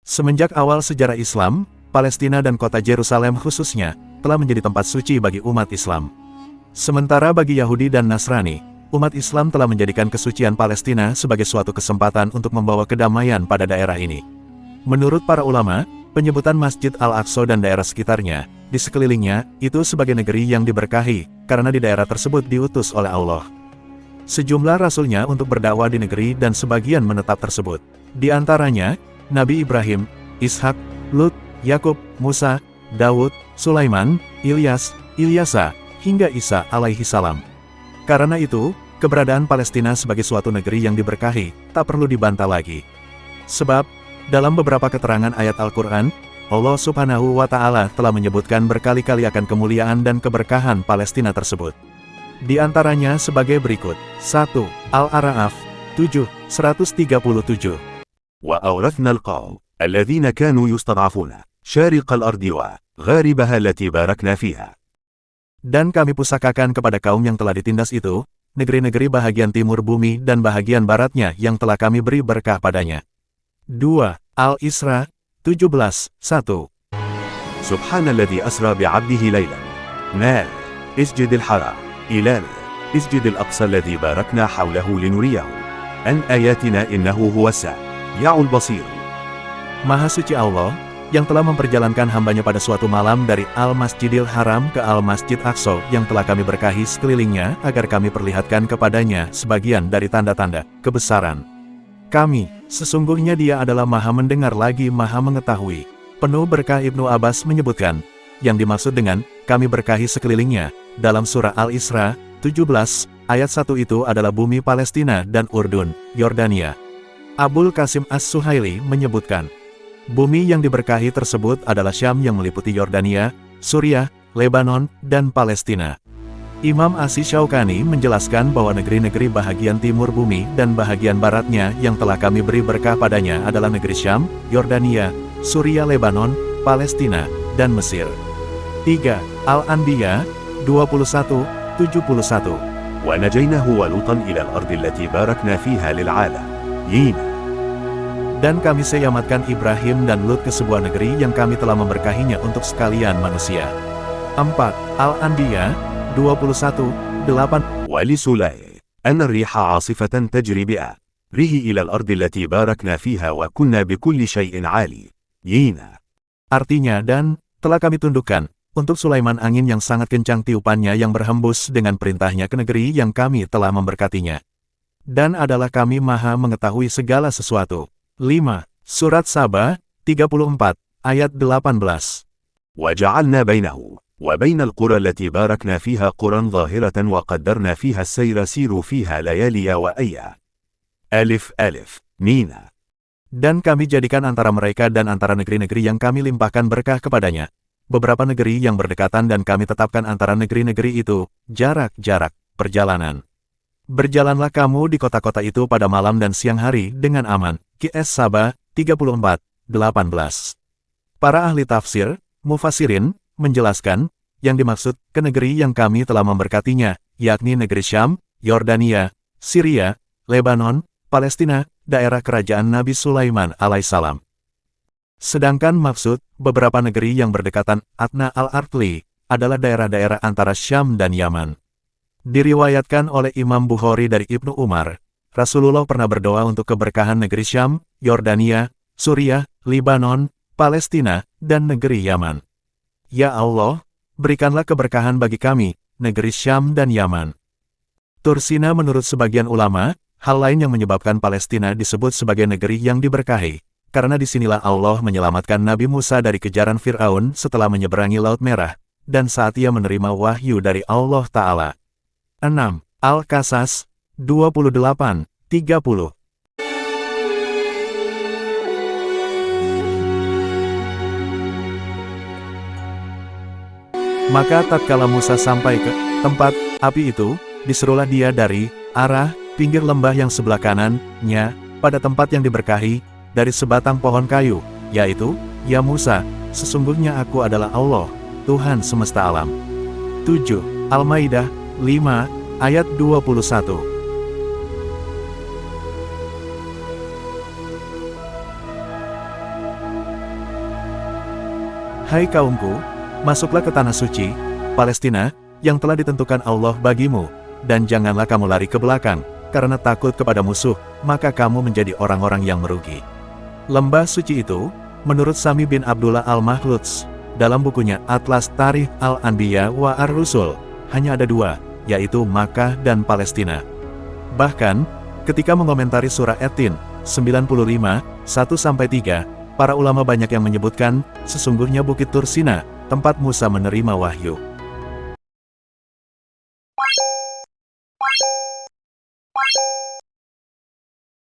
Semenjak awal sejarah Islam, Palestina dan kota Yerusalem khususnya, telah menjadi tempat suci bagi umat Islam. Sementara bagi Yahudi dan Nasrani, umat Islam telah menjadikan kesucian Palestina sebagai suatu kesempatan untuk membawa kedamaian pada daerah ini. Menurut para ulama, penyebutan Masjid Al-Aqsa dan daerah sekitarnya, di sekelilingnya, itu sebagai negeri yang diberkahi, karena di daerah tersebut diutus oleh Allah sejumlah rasulnya untuk berdakwah di negeri dan sebagian menetap tersebut. Di antaranya, Nabi Ibrahim, Ishak, Lut, Yakub, Musa, Daud, Sulaiman, Ilyas, Ilyasa, hingga Isa alaihi salam. Karena itu, keberadaan Palestina sebagai suatu negeri yang diberkahi, tak perlu dibantah lagi. Sebab, dalam beberapa keterangan ayat Al-Quran, Allah Subhanahu wa Ta'ala telah menyebutkan berkali-kali akan kemuliaan dan keberkahan Palestina tersebut. Di antaranya sebagai berikut. 1. Al-A'raf 7, 137. وأورثنا القوم الذين كانوا يستضعفون شارق الأرض وغاربها التي باركنا فيها. Dan kami pusakakan kepada kaum yang telah ditindas itu, negeri-negeri bahagian timur bumi dan bahagian baratnya yang telah kami beri berkah padanya. 2. Al-Isra 17, 1. سبحان الذي أسرى بعبده ليلا نال اسجد الحرام إلى اسجد الأقصى الذي باركنا حوله لنريه عن آياتنا إنه هو السميع البصير. Maha suci Allah, yang telah memperjalankan hambanya pada suatu malam dari Al-Masjidil Haram ke Al-Masjid Aqsa yang telah kami berkahi sekelilingnya agar kami perlihatkan kepadanya sebagian dari tanda-tanda kebesaran kami. Sesungguhnya Dia adalah Maha mendengar lagi Maha mengetahui. Penuh berkah. Ibnu Abbas menyebutkan, yang dimaksud dengan kami berkahi sekelilingnya dalam surah Al-Isra 17 ayat 1 itu adalah bumi Palestina dan Urdun, Yordania. Abul Qasim As-Suhaili menyebutkan, bumi yang diberkahi tersebut adalah Syam yang meliputi Yordania, Suriah, Lebanon, dan Palestina. Imam Asy-Syaukani menjelaskan bahwa negeri-negeri bahagian timur bumi dan bahagian baratnya yang telah kami beri berkah padanya adalah negeri Syam, Yordania, Suriah, Lebanon, Palestina, dan Mesir. 3. Al-Anbiya 21, 71. ونجيناه ولوطا إلى الأرض التي باركنا فيها للعالمين. Dan kami selamatkan Ibrahim dan Lut ke sebuah negeri yang kami telah memberkahinya untuk sekalian manusia. 4. Al-Anbiya 21, 8. ولسليمان الريح عاصفة تجري بأمره إلى الأرض التي باركنا فيها وكنا بكل شيء عالمين. Artinya, dan telah kami tundukkan untuk Sulaiman angin yang sangat kencang tiupannya yang berhembus dengan perintahnya ke negeri yang kami telah memberkatinya. Dan adalah kami Maha mengetahui segala sesuatu. 5. Surat Saba 34 ayat 18. وجعلنا بينه وبين القرى التي باركنا فيها قرى ظاهرة وقدرنا فيها السير سيروا فيها ليالي وأيام. ألف ألف مين. Dan kami jadikan antara mereka dan antara negeri-negeri yang kami limpahkan berkah kepadanya beberapa negeri yang berdekatan dan kami tetapkan antara negeri-negeri itu jarak-jarak perjalanan. Berjalanlah kamu di kota-kota itu pada malam dan siang hari dengan aman. Qs Saba 34, 18. Para ahli tafsir, mufassirin, menjelaskan, yang dimaksud ke negeri yang kami telah memberkatinya, yakni negeri Syam, Yordania, Syria, Lebanon, Palestina, daerah kerajaan Nabi Sulaiman alaihissalam. Sedangkan maksud, beberapa negeri yang berdekatan, Adna al-Artli, adalah daerah-daerah antara Syam dan Yaman. Diriwayatkan oleh Imam Bukhari dari Ibnu Umar, Rasulullah pernah berdoa untuk keberkahan negeri Syam, Yordania, Suriah, Lebanon, Palestina, dan negeri Yaman. Ya Allah, berikanlah keberkahan bagi kami, negeri Syam dan Yaman. Tursina menurut sebagian ulama, hal lain yang menyebabkan Palestina disebut sebagai negeri yang diberkahi, karena disinilah Allah menyelamatkan Nabi Musa dari kejaran Fir'aun setelah menyeberangi Laut Merah, dan saat ia menerima wahyu dari Allah Ta'ala. 6. Al-Qasas 28, 30. Maka tatkala Musa sampai ke tempat api itu, diserulah dia dari arah pinggir lembah yang sebelah kanannya, pada tempat yang diberkahi, dari sebatang pohon kayu, yaitu, ya Musa, sesungguhnya aku adalah Allah, Tuhan semesta alam. 7. Al-Maidah 5, ayat 21. Hai kaumku, masuklah ke tanah suci, Palestina, yang telah ditentukan Allah bagimu, dan janganlah kamu lari ke belakang, karena takut kepada musuh, maka kamu menjadi orang-orang yang merugi. Lembah suci itu, menurut Sami bin Abdullah al-Makhluts, dalam bukunya Atlas Tarikh al-Anbiya wa ar-Rusul, hanya ada dua, yaitu Makkah dan Palestina. Bahkan, ketika mengomentari surah At-Tin, 95, 1-3, para ulama banyak yang menyebutkan, sesungguhnya Bukit Tursina, tempat Musa menerima wahyu.